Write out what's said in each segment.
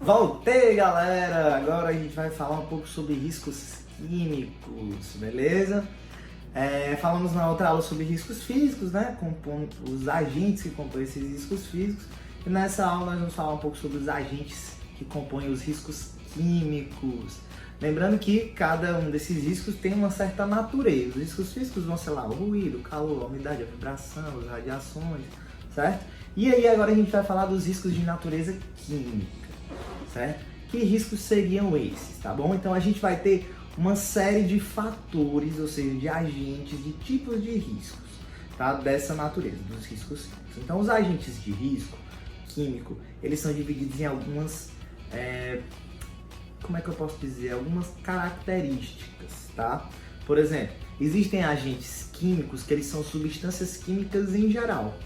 Voltei, galera! Agora a gente vai falar um pouco sobre riscos químicos, beleza? Falamos na outra aula sobre riscos físicos, né? Os agentes que compõem esses riscos físicos. E nessa aula nós vamos falar um pouco sobre os agentes que compõem os riscos químicos. Lembrando que cada um desses riscos tem uma certa natureza. Os riscos físicos vão ser lá o ruído, o calor, a umidade, a vibração, as radiações, certo? E aí agora a gente vai falar dos riscos de natureza química, certo? Que riscos seriam esses, tá bom? Então a gente vai ter uma série de fatores, ou seja, de agentes, de tipos de riscos, tá? Dessa natureza, dos riscos químicos. Então os agentes de risco químico, eles são divididos em algumas, como é que eu posso dizer? Algumas características, tá? Por exemplo, existem agentes químicos que eles são substâncias químicas em geral,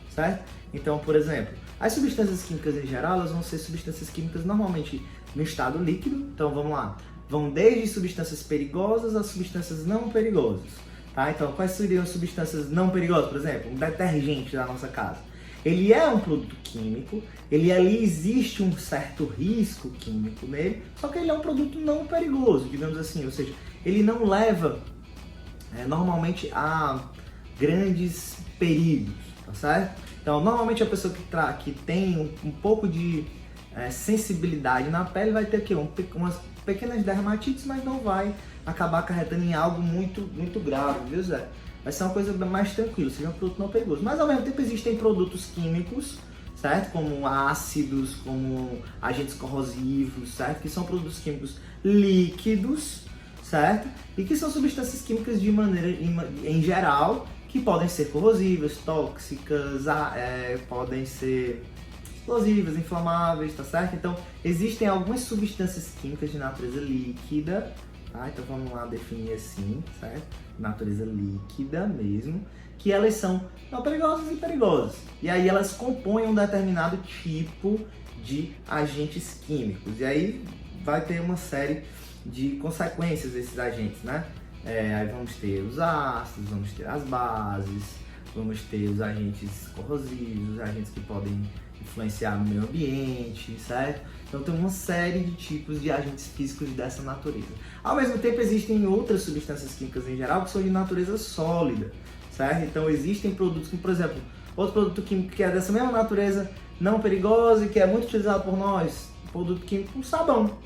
certo? Então, por exemplo, as substâncias químicas em geral, elas vão ser substâncias químicas normalmente no estado líquido. Então, vamos lá. Vão desde substâncias perigosas a substâncias não perigosas, tá? Então, quais seriam as substâncias não perigosas? Por exemplo, um detergente da nossa casa. Ele é um produto químico, ali existe um certo risco químico nele, só que ele é um produto não perigoso, digamos assim. Ou seja, ele não leva normalmente a grandes perigos, tá certo? Então, normalmente a pessoa que tem um pouco de sensibilidade na pele vai ter aqui umas pequenas dermatites, mas não vai acabar acarretando em algo muito grave, viu, Zé? Vai ser uma coisa mais tranquila, seja um produto não perigoso. Mas ao mesmo tempo existem produtos químicos, certo? Como ácidos, como agentes corrosivos, certo? Que são produtos químicos líquidos, certo? E que são substâncias químicas de maneira, em geral, que podem ser corrosivas, tóxicas, podem ser explosivas, inflamáveis, tá certo? Então, existem algumas substâncias químicas de natureza líquida, tá? Então, vamos lá definir assim, certo? Natureza líquida mesmo, que elas são não perigosas e perigosas. E aí, elas compõem um determinado tipo de agentes químicos. E aí, vai ter uma série de consequências desses agentes, né? Aí vamos ter os ácidos, vamos ter as bases, vamos ter os agentes corrosivos, os agentes que podem influenciar no meio ambiente, certo? Então tem uma série de tipos de agentes físicos dessa natureza. Ao mesmo tempo existem outras substâncias químicas em geral que são de natureza sólida, certo? Então existem produtos como, por exemplo, outro produto químico que é dessa mesma natureza, não perigoso e que é muito utilizado por nós, produto químico, um sabão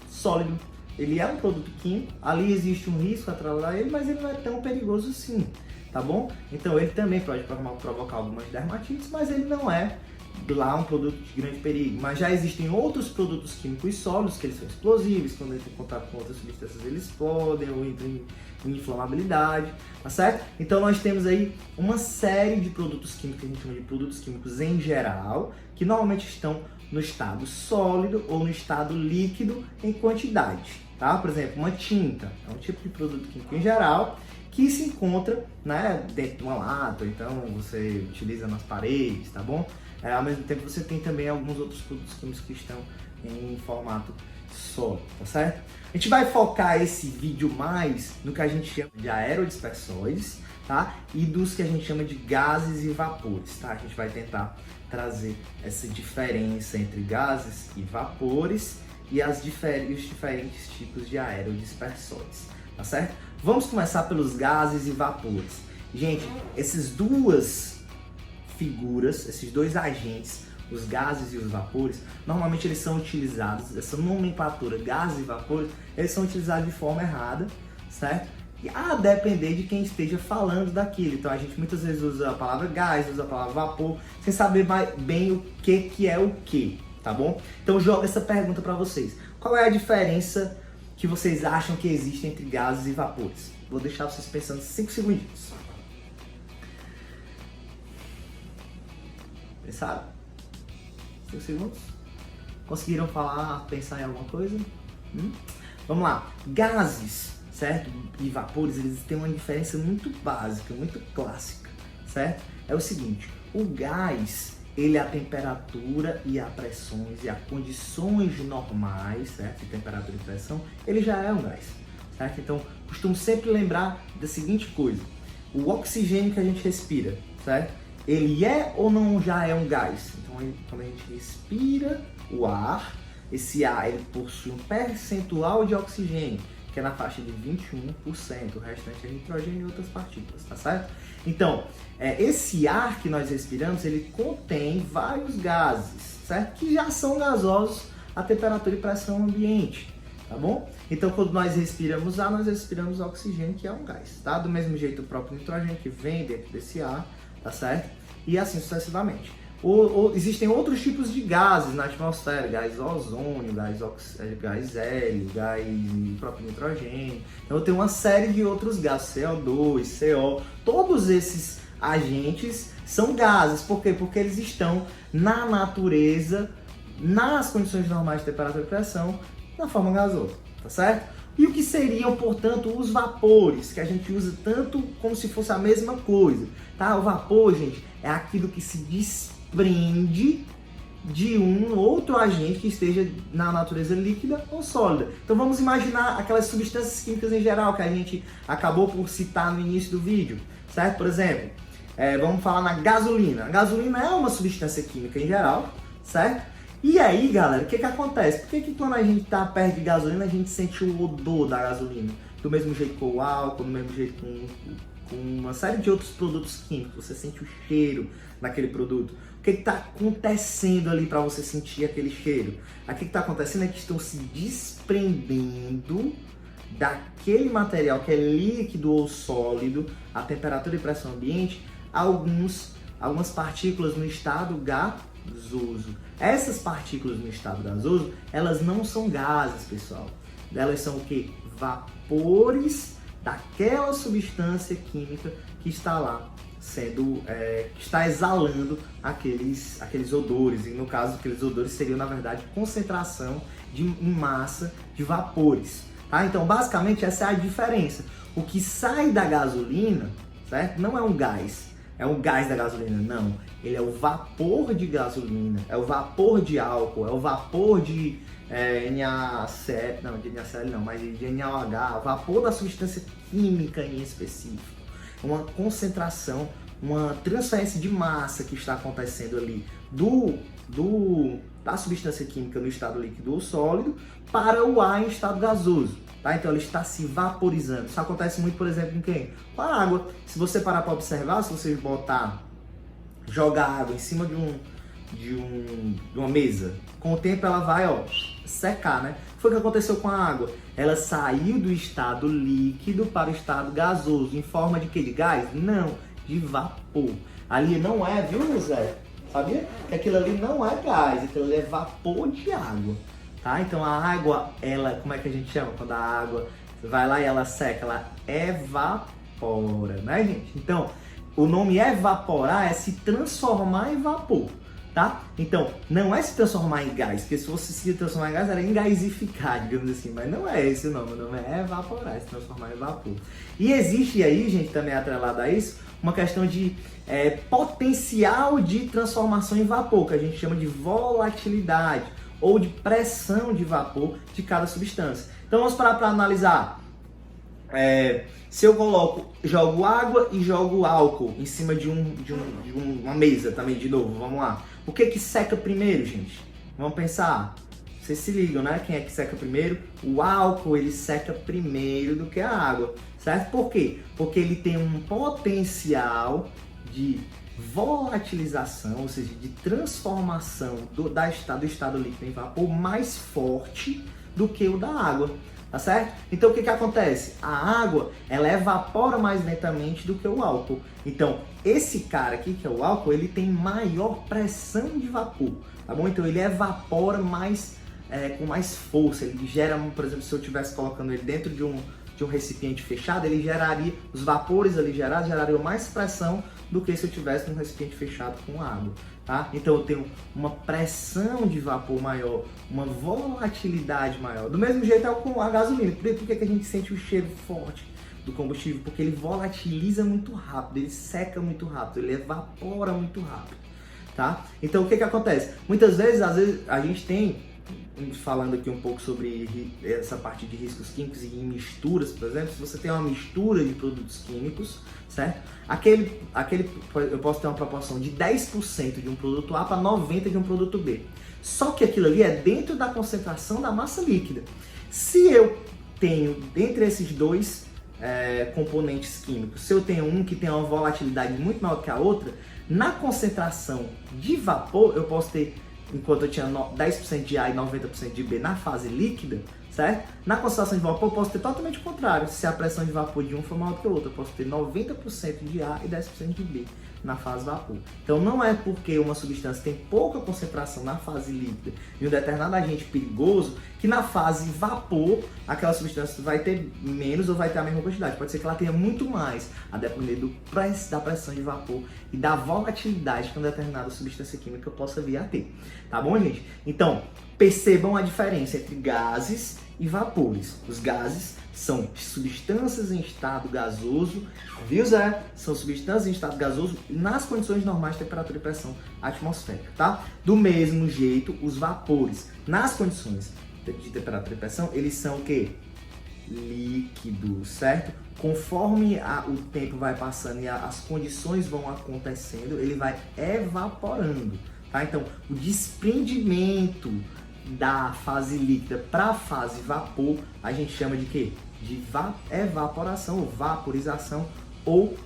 sólido. Ele é um produto químico, ali existe um risco atrelado a ele, mas ele não é tão perigoso assim, tá bom? Então ele também pode provocar algumas dermatites, mas ele não é lá um produto de grande perigo. Mas já existem outros produtos químicos sólidos, que eles são explosivos, quando entram em contato com outras substâncias eles explodem ou entram em inflamabilidade, tá certo? Então nós temos aí uma série de produtos químicos, que a gente chama de produtos químicos em geral, que normalmente estão no estado sólido ou no estado líquido em quantidade. Tá? Por exemplo, uma tinta é um tipo de produto químico em geral que se encontra, né, dentro de uma lata, ou então você utiliza nas paredes, tá bom? Ao mesmo tempo você tem também alguns outros produtos químicos que estão em formato sólido, tá certo? A gente vai focar esse vídeo mais no que a gente chama de aerodispersóides, tá? E dos que a gente chama de gases e vapores, tá? A gente vai tentar trazer essa diferença entre gases e vapores e os diferentes tipos de aerodispersóides, tá certo? Vamos começar pelos gases e vapores. Gente, essas duas figuras, esses dois agentes, os gases e os vapores, normalmente eles são utilizados, essa nomenclatura gases e vapores, eles são utilizados de forma errada, certo? E a depender de quem esteja falando daquilo. Então a gente muitas vezes usa a palavra gás, usa a palavra vapor, sem saber bem o que é o que. Tá bom? Então eu jogo essa pergunta para vocês. Qual é a diferença que vocês acham que existe entre gases e vapores? Vou deixar vocês pensando 5 segundinhos. Pensaram? 5 segundos? Conseguiram falar, pensar em alguma coisa? Vamos lá. Gases, certo? E vapores, eles têm uma diferença muito básica, muito clássica, certo? É o seguinte, o gás, ele a temperatura e a pressões e a condições normais, certo? De temperatura e pressão, ele já é um gás, certo? Então, costumo sempre lembrar da seguinte coisa: o oxigênio que a gente respira, certo? Ele é ou não já é um gás? Então, quando a gente respira o ar, esse ar ele possui um percentual de oxigênio, que é na faixa de 21%, o restante é nitrogênio e outras partículas, tá certo? Então, esse ar que nós respiramos, ele contém vários gases, certo? Que já são gasosos a temperatura e pressão ambiente, tá bom? Então, quando nós respiramos ar, nós respiramos oxigênio, que é um gás, tá? Do mesmo jeito, o próprio nitrogênio que vem dentro desse ar, tá certo? E assim sucessivamente. Existem outros tipos de gases na atmosfera, gás ozônio, gás hélio, gás próprio nitrogênio. Então tem uma série de outros gases, CO2, CO, todos esses agentes são gases. Por quê? Porque eles estão na natureza, nas condições normais de temperatura e pressão, na forma gasosa, tá certo? E o que seriam, portanto, os vapores, que a gente usa tanto como se fosse a mesma coisa, tá? O vapor, gente, é aquilo que se desprende de um outro agente que esteja na natureza líquida ou sólida. Então vamos imaginar aquelas substâncias químicas em geral que a gente acabou por citar no início do vídeo, certo? Por exemplo, vamos falar na gasolina. A gasolina é uma substância química em geral, certo? E aí, galera, o que acontece? Por que quando a gente tá perto de gasolina, a gente sente o odor da gasolina? Do mesmo jeito com o álcool, do mesmo jeito com uma série de outros produtos químicos, você sente o cheiro daquele produto. O que está acontecendo ali para você sentir aquele cheiro? Aqui o que está acontecendo é que estão se desprendendo daquele material que é líquido ou sólido, a temperatura e pressão ambiente, algumas partículas no estado gasoso. Essas partículas no estado gasoso, elas não são gases, pessoal. Elas são o quê? Vapores daquela substância química que está lá que está exalando aqueles odores. E no caso, aqueles odores seriam, na verdade, concentração em massa de vapores. Tá? Então, basicamente, essa é a diferença. O que sai da gasolina, certo? Não é um gás. É o gás da gasolina, não. Ele é o vapor de gasolina, é o vapor de álcool, é o vapor de NaCl, não, de NaCl não, mas de NaOH, o vapor da substância química em específico. Uma concentração, uma transferência de massa que está acontecendo ali da substância química no estado líquido ou sólido para o ar em estado gasoso. Tá? Então ele está se vaporizando. Isso acontece muito, por exemplo, com quem? Com a água. Se você parar para observar, se você jogar água em cima de uma mesa, com o tempo ela vai secar, né? Foi o que aconteceu com a água. Ela saiu do estado líquido para o estado gasoso. Em forma de quê? De gás? Não, de vapor. Ali não é, viu, Zé? Sabia? Que aquilo ali não é gás, aquilo ali é vapor de água. Tá? Então a água, ela, como é que a gente chama? Quando a água vai lá e ela seca, ela evapora, né, gente? Então, o nome evaporar é se transformar em vapor, tá? Então, não é se transformar em gás, porque se fosse se transformar em gás, era engasificar, digamos assim, mas não é esse o nome é evaporar, é se transformar em vapor. E existe aí, gente, também atrelado a isso, uma questão de potencial de transformação em vapor, que a gente chama de volatilidade, ou de pressão de vapor de cada substância. Então vamos parar para analisar. Se eu jogo água e jogo álcool em cima de uma mesa também, de novo, vamos lá. O que seca primeiro, gente? Vamos pensar. Vocês se ligam, né? Quem é que seca primeiro? O álcool, ele seca primeiro do que a água, certo? Por quê? Porque ele tem um potencial de volatilização, ou seja, de transformação do estado líquido em vapor mais forte do que o da água, tá certo? Então o que acontece? A água, ela evapora mais lentamente do que o álcool. Então esse cara aqui, que é o álcool, ele tem maior pressão de vapor, tá bom? Então ele evapora mais, com mais força. Ele gera, por exemplo, se eu estivesse colocando ele dentro de um recipiente fechado, ele geraria, os vapores ali gerariam mais pressão do que se eu tivesse num recipiente fechado com água, tá? Então eu tenho uma pressão de vapor maior, uma volatilidade maior. Do mesmo jeito é com a gasolina. Por que a gente sente o cheiro forte do combustível? Porque ele volatiliza muito rápido, ele seca muito rápido, ele evapora muito rápido, tá? Então o que acontece? Muitas vezes, às vezes, a gente tem falando aqui um pouco sobre essa parte de riscos químicos e misturas, por exemplo, se você tem uma mistura de produtos químicos, certo? Eu posso ter uma proporção de 10% de um produto A para 90% de um produto B. Só que aquilo ali é dentro da concentração da massa líquida. Se eu tenho, entre esses dois componentes químicos, se eu tenho um que tem uma volatilidade muito maior que a outra, na concentração de vapor, eu posso ter, enquanto eu tinha 10% de A e 90% de B na fase líquida, certo? Na concentração de vapor, eu posso ter totalmente o contrário. Se a pressão de vapor de um for maior que a outra, eu posso ter 90% de A e 10% de B na fase vapor. Então não é porque uma substância tem pouca concentração na fase líquida de um determinado agente perigoso que na fase vapor aquela substância vai ter menos ou vai ter a mesma quantidade. Pode ser que ela tenha muito mais, a depender da pressão de vapor e da volatilidade que uma determinada substância química possa vir a ter. Tá bom, gente? Então, percebam a diferença entre gases e vapores. Os gases são substâncias em estado gasoso, viu, Zé? São substâncias em estado gasoso nas condições normais de temperatura e pressão atmosférica, tá? Do mesmo jeito, os vapores, nas condições de temperatura e pressão, eles são o quê? Líquidos, certo? Conforme o tempo vai passando e as condições vão acontecendo, ele vai evaporando, tá? Então, o desprendimento da fase líquida para a fase vapor, a gente chama de quê? De evaporação, ou vaporização, ou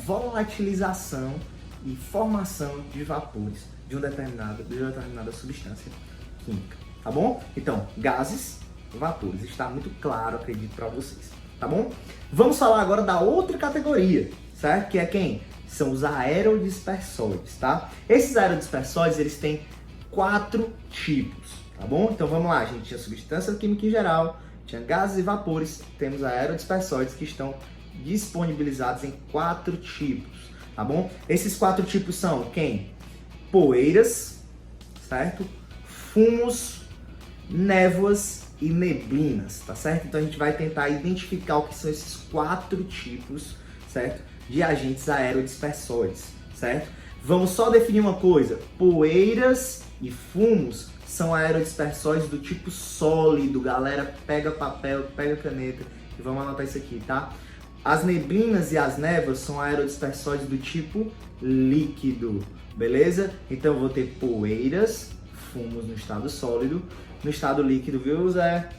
volatilização e formação de vapores de uma determinada substância química, tá bom? Então, gases, vapores, está muito claro, acredito, para vocês, tá bom? Vamos falar agora da outra categoria, certo? Que é quem? São os aerodispersóides, tá? Esses aerodispersóides, eles têm 4 tipos, tá bom? Então vamos lá, a gente tinha substância química em geral, tinha gases e vapores, temos aerodispersóides que estão disponibilizados em 4 tipos, tá bom? Esses 4 tipos são quem? Poeiras, certo? Fumos, névoas e neblinas, tá certo? Então a gente vai tentar identificar o que são esses 4 tipos, certo? De agentes aerodispersóides, certo? Vamos só definir uma coisa, poeiras e fumos são aerodispersóides do tipo sólido, galera, pega papel, pega caneta e vamos anotar isso aqui, tá? As neblinas e as névoas são aerodispersóides do tipo líquido, beleza? Então eu vou ter poeiras, fumos no estado sólido, no estado líquido, viu, Zé?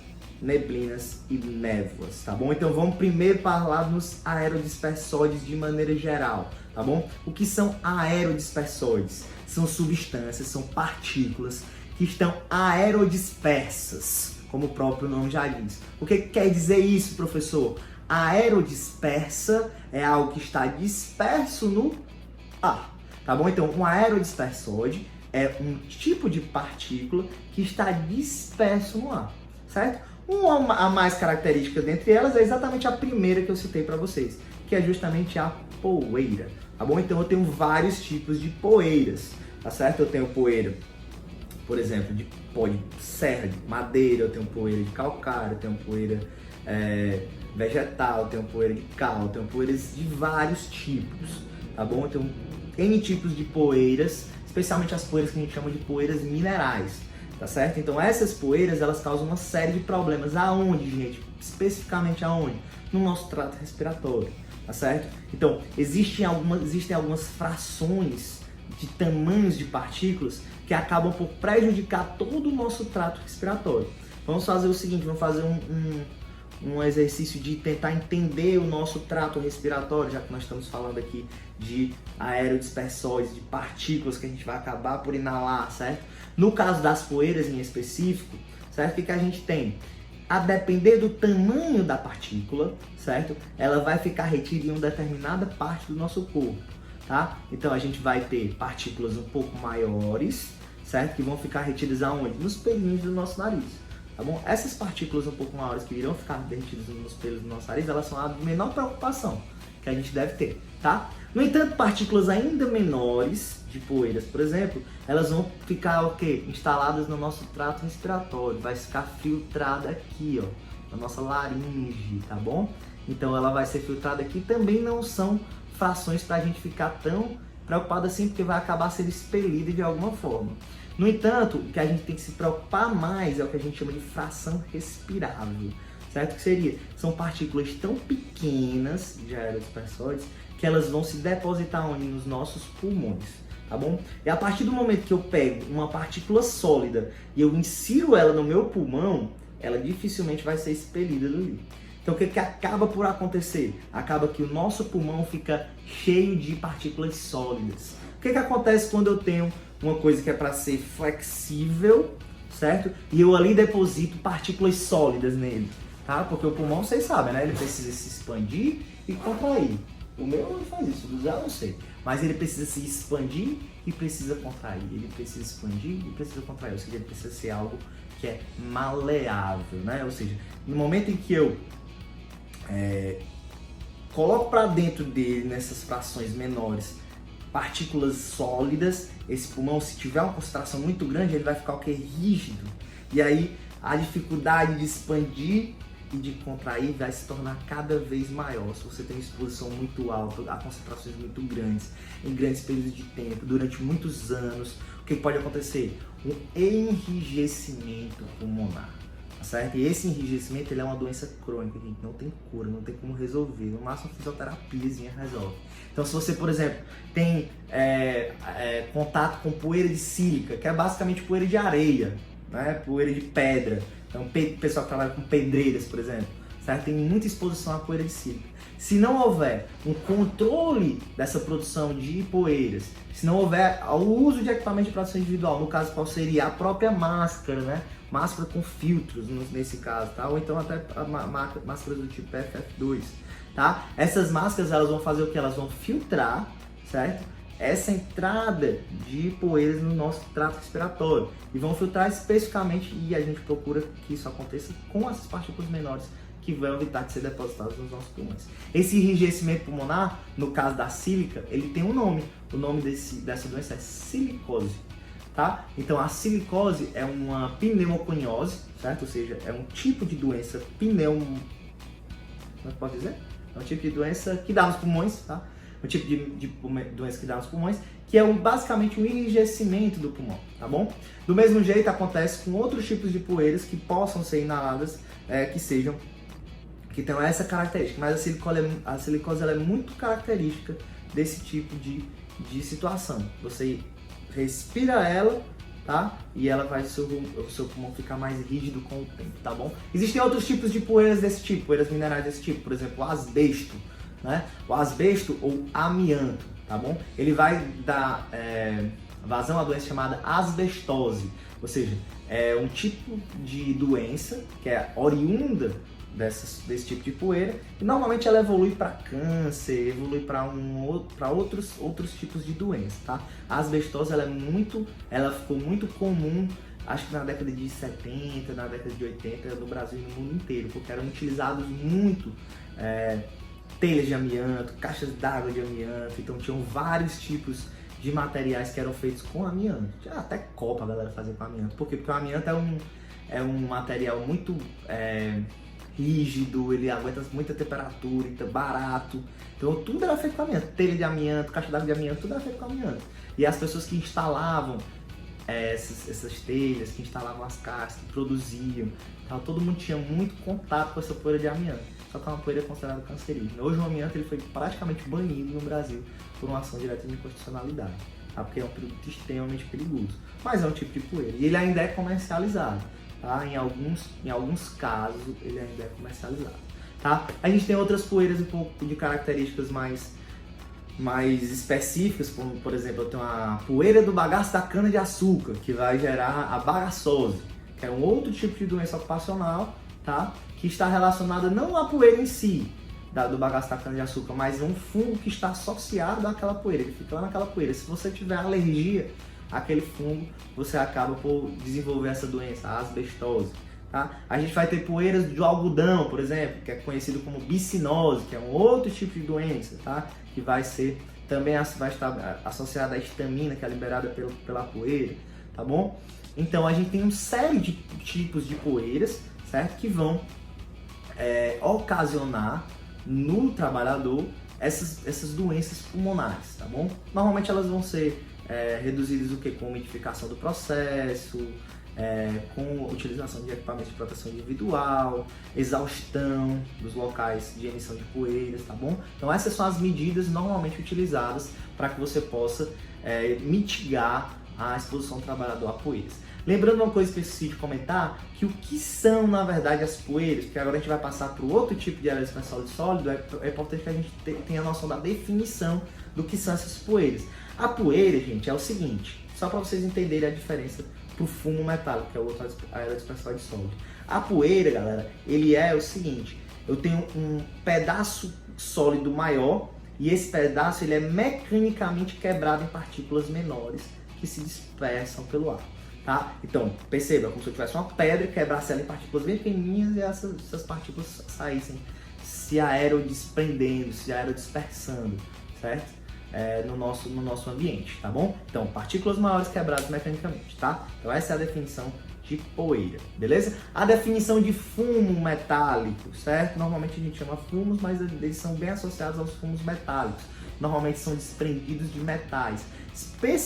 Neblinas e névoas, tá bom? Então vamos primeiro falar nos aerodispersóides de maneira geral, tá bom? O que são aerodispersóides? São substâncias, são partículas que estão aerodispersas, como o próprio nome já diz. O que quer dizer isso, professor? Aerodispersa é algo que está disperso no ar, tá bom? Então, um aerodispersóide é um tipo de partícula que está disperso no ar, certo? A mais característica dentre elas é exatamente a primeira que eu citei para vocês, que é justamente a poeira, tá bom? Então, eu tenho vários tipos de poeiras, tá certo? Eu tenho poeira, por exemplo, de pó de serra, de madeira, eu tenho poeira de calcário, eu tenho poeira vegetal, eu tenho poeira de cal, eu tenho poeiras de vários tipos, tá bom? Eu tenho N tipos de poeiras, especialmente as poeiras que a gente chama de poeiras minerais, tá certo? Então essas poeiras, elas causam uma série de problemas. Aonde, gente? Especificamente aonde? No nosso trato respiratório, tá certo? Então, existem algumas frações de tamanhos de partículas que acabam por prejudicar todo o nosso trato respiratório. Vamos fazer o seguinte, vamos fazer um exercício de tentar entender o nosso trato respiratório, já que nós estamos falando aqui de aerodispersóides, de partículas que a gente vai acabar por inalar, certo? No caso das poeiras em específico, certo? O que a gente tem? A depender do tamanho da partícula, certo? Ela vai ficar retida em uma determinada parte do nosso corpo, tá? Então a gente vai ter partículas um pouco maiores, certo? Que vão ficar retidas aonde? Nos pelinhos do nosso nariz, tá bom? Essas partículas um pouco maiores que irão ficar retidas nos pelos do nosso nariz, elas são a menor preocupação que a gente deve ter, tá? No entanto, partículas ainda menores de poeiras, por exemplo, elas vão ficar o quê? Instaladas no nosso trato respiratório, vai ficar filtrada aqui, ó, na nossa laringe, tá bom? Então ela vai ser filtrada aqui, também não são frações para a gente ficar tão preocupado assim, porque vai acabar sendo expelida de alguma forma. No entanto, o que a gente tem que se preocupar mais é o que a gente chama de fração respirável, certo? Que seria, são partículas tão pequenas de aerospersóides que elas vão se depositar onde? Nos nossos pulmões, tá bom? E a partir do momento que eu pego uma partícula sólida e eu insiro ela no meu pulmão, ela dificilmente vai ser expelida dali. Então o que acaba por acontecer? Acaba que o nosso pulmão fica cheio de partículas sólidas. O que acontece quando eu tenho uma coisa que é para ser flexível, certo? E eu ali deposito partículas sólidas nele, tá? Porque o pulmão, vocês sabem, né? Ele precisa se expandir e contrair. O meu não faz isso, do Zé eu não sei. Mas ele precisa se expandir e precisa contrair. Ele precisa expandir e precisa contrair. Ou seja, ele precisa ser algo que é maleável, né? Ou seja, no momento em que eu coloco para dentro dele, nessas frações menores, partículas sólidas, esse pulmão, se tiver uma concentração muito grande, ele vai ficar o que? Rígido. E aí a dificuldade de expandir e de contrair vai se tornar cada vez maior. Se você tem exposição muito alta, a concentrações muito grandes, em grandes períodos de tempo, durante muitos anos, o que pode acontecer? Um enrijecimento pulmonar. Certo? E esse enrijecimento ele é uma doença crônica, gente, não tem cura, não tem como resolver. No máximo, a fisioterapiazinha resolve. Então, se você, por exemplo, tem contato com poeira de sílica, que é basicamente poeira de areia, né? Poeira de pedra. Então, o pessoal que trabalha com pedreiras, por exemplo, certo? Tem muita exposição à poeira de sílica. Se não houver um controle dessa produção de poeiras, se não houver o uso de equipamento de proteção individual, no caso qual seria a própria máscara, né? Máscara com filtros nesse caso, tá? Ou então até máscaras do tipo FF2, tá? Essas máscaras elas vão fazer o que? Elas vão filtrar, certo? Essa entrada de poeiras no nosso trato respiratório e vão filtrar especificamente, e a gente procura que isso aconteça com essas partículas menores que vão evitar de ser depositadas nos nossos pulmões. Esse enrijecimento pulmonar, no caso da sílica, ele tem um nome. O nome dessa doença é silicose, tá? Então a silicose é uma pneumoconiose, certo? Ou seja, é um tipo de doença como é que pode dizer? É um tipo de doença que dá nos pulmões, tá? Um tipo de doença que dá nos pulmões, que é basicamente um enrijecimento do pulmão, tá bom? Do mesmo jeito acontece com outros tipos de poeiras que possam ser inaladas, que tenham essa característica, mas a silicose ela é muito característica desse tipo de situação. Você respira ela, tá? E ela vai o seu pulmão ficar mais rígido com o tempo, tá bom? Existem outros tipos de poeiras desse tipo, poeiras minerais desse tipo, por exemplo, o asbesto, né? O asbesto ou amianto, tá bom? Ele vai dar vazão a doença chamada asbestose, ou seja, é um tipo de doença que é oriunda desse tipo de poeira, e normalmente ela evolui para câncer, evolui para outros tipos de doença, tá? A asbestose ela ficou muito comum, acho que na década de 70, na década de 80 no Brasil e no mundo inteiro, porque eram utilizados muito telhas de amianto, caixas d'água de amianto, então tinham vários tipos de materiais que eram feitos com amianto. Até copa a galera fazia com amianto. Por quê? Porque o amianto é um material muito rígido, ele aguenta muita temperatura, então barato. Então tudo era feito com amianto. Telha de amianto, caixa d'água de amianto, tudo era feito com amianto. E as pessoas que instalavam essas telhas, que instalavam as caixas, que produziam, todo mundo tinha muito contato com essa poeira de amianto. Só que é uma poeira considerada cancerígena. Hoje o amianto ele foi praticamente banido no Brasil por uma ação direta de inconstitucionalidade, tá? Porque é um produto extremamente perigoso. Mas é um tipo de poeira. E ele ainda é comercializado, tá? Em alguns casos ele ainda é comercializado, tá? A gente tem outras poeiras um pouco de características mais específicas, como por exemplo, eu tenho a poeira do bagaço da cana-de-açúcar, que vai gerar a bagaçose, que é um outro tipo de doença ocupacional, tá? Que está relacionada não à poeira em si, do bagaço da cana-de-açúcar, mas um fungo que está associado àquela poeira, ele fica lá naquela poeira. Se você tiver alergia àquele fungo, você acaba por desenvolver essa doença, a asbestose, tá? A gente vai ter poeiras de algodão, por exemplo, que é conhecido como bicinose, que é um outro tipo de doença, tá? Que vai estar associada à histamina, que é liberada pela poeira, tá bom? Então a gente tem uma série de tipos de poeiras, certo? Que vão ocasionar no trabalhador essas doenças pulmonares, tá bom? Normalmente elas vão ser reduzidas o quê? Com umidificação do processo, com utilização de equipamentos de proteção individual, exaustão dos locais de emissão de poeiras, tá bom? Então essas são as medidas normalmente utilizadas para que você possa mitigar a exposição do trabalhador a poeiras. Lembrando uma coisa que eu esqueci de comentar, que o que são na verdade as poeiras, porque agora a gente vai passar para o outro tipo de aerosol sólido sólido, é importante que a gente tenha a noção da definição do que são essas poeiras. A poeira, gente, é o seguinte, só para vocês entenderem a diferença para o fumo metálico, que é o outro aerosol sólido. A poeira, galera, ele é o seguinte, eu tenho um pedaço sólido maior e esse pedaço ele é mecanicamente quebrado em partículas menores que se dispersam pelo ar. Tá? Então, perceba, como se eu tivesse uma pedra e quebrasse ela em partículas bem pequenininhas e essas partículas saíssem se aerodesprendendo, se aerodispersando, certo? No nosso ambiente, tá bom? Então, partículas maiores quebradas mecanicamente, tá? Então, essa é a definição de poeira, beleza? A definição de fumo metálico, certo? Normalmente a gente chama fumos, mas eles são bem associados aos fumos metálicos. Normalmente são desprendidos de metais, bem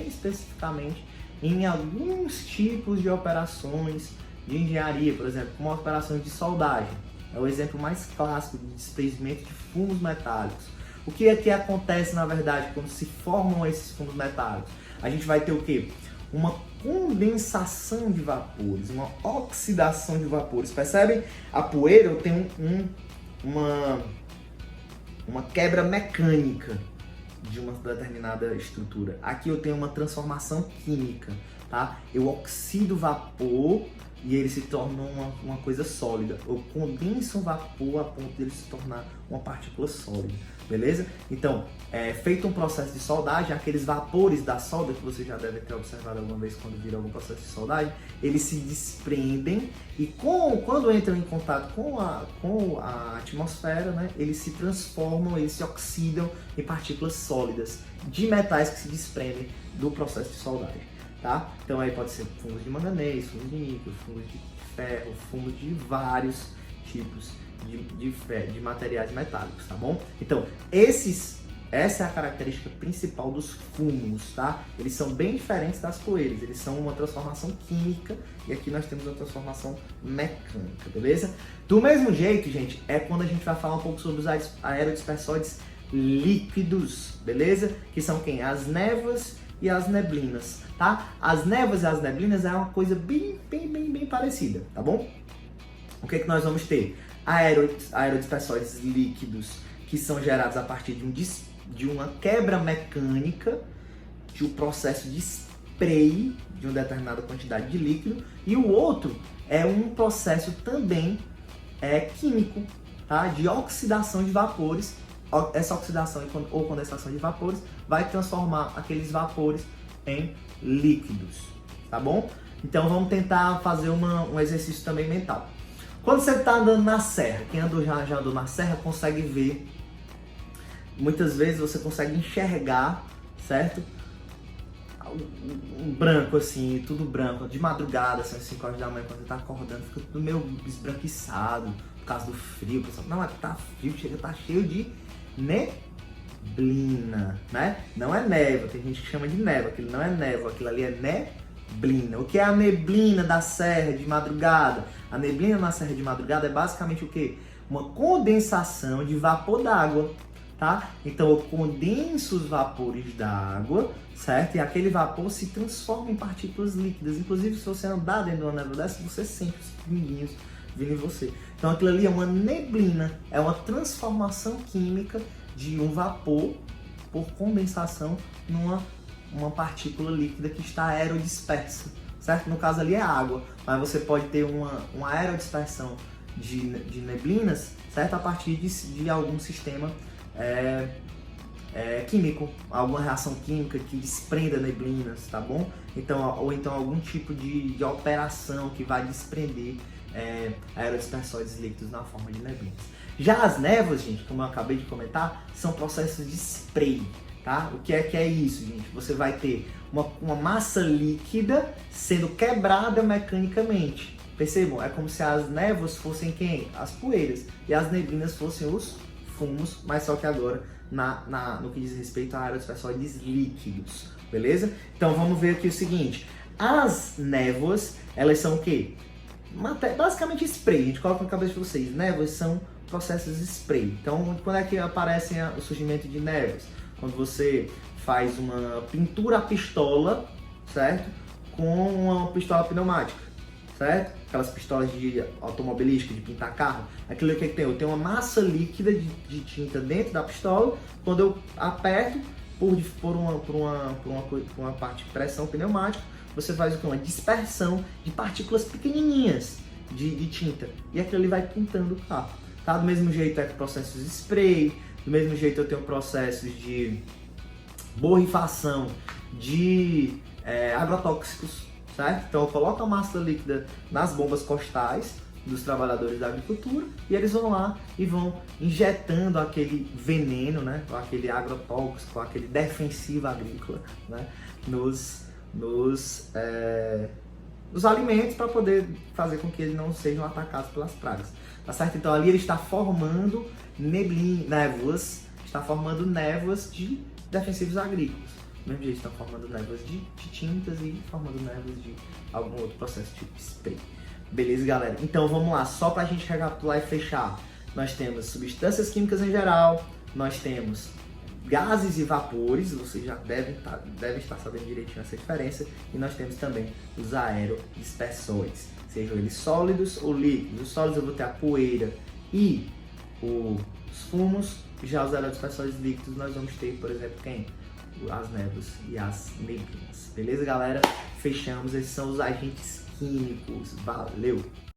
especificamente, em alguns tipos de operações de engenharia, por exemplo, como operações de soldagem. É o exemplo mais clássico de desprendimento de fumos metálicos. O que é que acontece, na verdade, quando se formam esses fumos metálicos? A gente vai ter o quê? Uma condensação de vapores, uma oxidação de vapores. Percebem? A poeira eu tenho uma quebra mecânica de uma determinada estrutura. Aqui eu tenho uma transformação química, tá? Eu oxido o vapor e ele se torna uma coisa sólida. Eu condenso um vapor a ponto de ele se tornar uma partícula sólida, beleza? Então, feito um processo de soldagem, aqueles vapores da solda, que você já deve ter observado alguma vez quando viram algum processo de soldagem, eles se desprendem e quando entram em contato com a atmosfera, né, eles se transformam, eles se oxidam em partículas sólidas de metais que se desprendem do processo de soldagem. Tá? Então aí pode ser fumos de manganês, fumos de níquel, fumos de ferro, fumos de vários tipos de materiais metálicos, tá bom? Então, essa é a característica principal dos fumos, tá? Eles são bem diferentes das poeiras, eles são uma transformação química e aqui nós temos uma transformação mecânica, beleza? Do mesmo jeito, gente, é quando a gente vai falar um pouco sobre os aerodispersóides líquidos, beleza? Que são quem? As névoas e as neblinas, tá? As névoas e as neblinas é uma coisa bem parecida, tá bom? O que nós vamos ter? Aerodispersóides líquidos que são gerados a partir de uma quebra mecânica, de um processo de spray de uma determinada quantidade de líquido, e o outro é um processo também químico, tá? De oxidação de vapores. Essa oxidação ou condensação de vapores vai transformar aqueles vapores em líquidos, tá bom? Então vamos tentar fazer um exercício também mental. Quando você está andando na serra, quem já andou na serra consegue ver, muitas vezes você consegue enxergar, certo? Um branco assim, tudo branco, de madrugada, assim, 5 horas da manhã, quando você está acordando, fica tudo meio esbranquiçado, por causa do frio. Pessoal, não, tá frio, tá cheio de neblina, né? Não é névoa, tem gente que chama de névoa, aquilo não é névoa, aquilo ali é neblina. O que é a neblina da serra de madrugada? A neblina na serra de madrugada é basicamente o quê? Uma condensação de vapor d'água, tá? Então eu condenso os vapores d'água, certo? E aquele vapor se transforma em partículas líquidas. Inclusive, se você andar dentro de uma névoa dessa, você sente os pinguinhos vindo em você. Então aquilo ali é uma neblina, é uma transformação química de um vapor por condensação numa partícula líquida que está aerodispersa, certo? No caso ali é água, mas você pode ter uma aerodispersão de neblinas, certo? A partir de algum sistema químico, alguma reação química que desprenda neblinas, tá bom? Então, ou então algum tipo de operação que vai desprender aerodispersóides líquidos na forma de neblinas. Já as névoas, gente, como eu acabei de comentar, são processos de spray, tá? O que é isso, gente? Você vai ter uma massa líquida sendo quebrada mecanicamente. Percebam? É como se as névoas fossem quem? As poeiras. E as neblinas fossem os fumos, mas só que agora no que diz respeito a aerodispersóides líquidos, beleza? Então vamos ver aqui o seguinte, as névoas, elas são o quê? Basicamente spray, a gente coloca na cabeça de vocês, névoas são processos spray. Então quando é que aparecem o surgimento de névoas? Quando você faz uma pintura à pistola, certo? Com uma pistola pneumática, certo? Aquelas pistolas de automobilística, de pintar carro. Aquilo que tem? Eu tenho uma massa líquida de tinta dentro da pistola. Quando eu aperto por uma parte de pressão pneumática, você faz o que? Uma dispersão de partículas pequenininhas de tinta. E aquilo ali vai pintando o carro. Tá? Do mesmo jeito é com processos de spray, do mesmo jeito eu tenho processos de borrifação de agrotóxicos, certo? Então eu coloco a massa líquida nas bombas costais dos trabalhadores da agricultura e eles vão lá e vão injetando aquele veneno, né? Aquele agrotóxico, aquele defensivo agrícola, né? Nos alimentos para poder fazer com que eles não sejam atacados pelas pragas, tá certo? Então ali ele está formando névoas, está formando névoas de defensivos agrícolas. Do mesmo jeito estão formando névoas de tintas e formando névoas de algum outro processo tipo spray. Beleza, galera? Então vamos lá, só para a gente recapitular e fechar. Nós temos substâncias químicas em geral, nós temos gases e vapores, vocês já devem estar sabendo direitinho essa diferença, e nós temos também os aerodispersóides, sejam eles sólidos ou líquidos. Os sólidos eu vou ter a poeira e os fumos, já os aerodispersóides líquidos nós vamos ter, por exemplo, as névoas e as neblinas. Beleza, galera? Fechamos, esses são os agentes químicos. Valeu!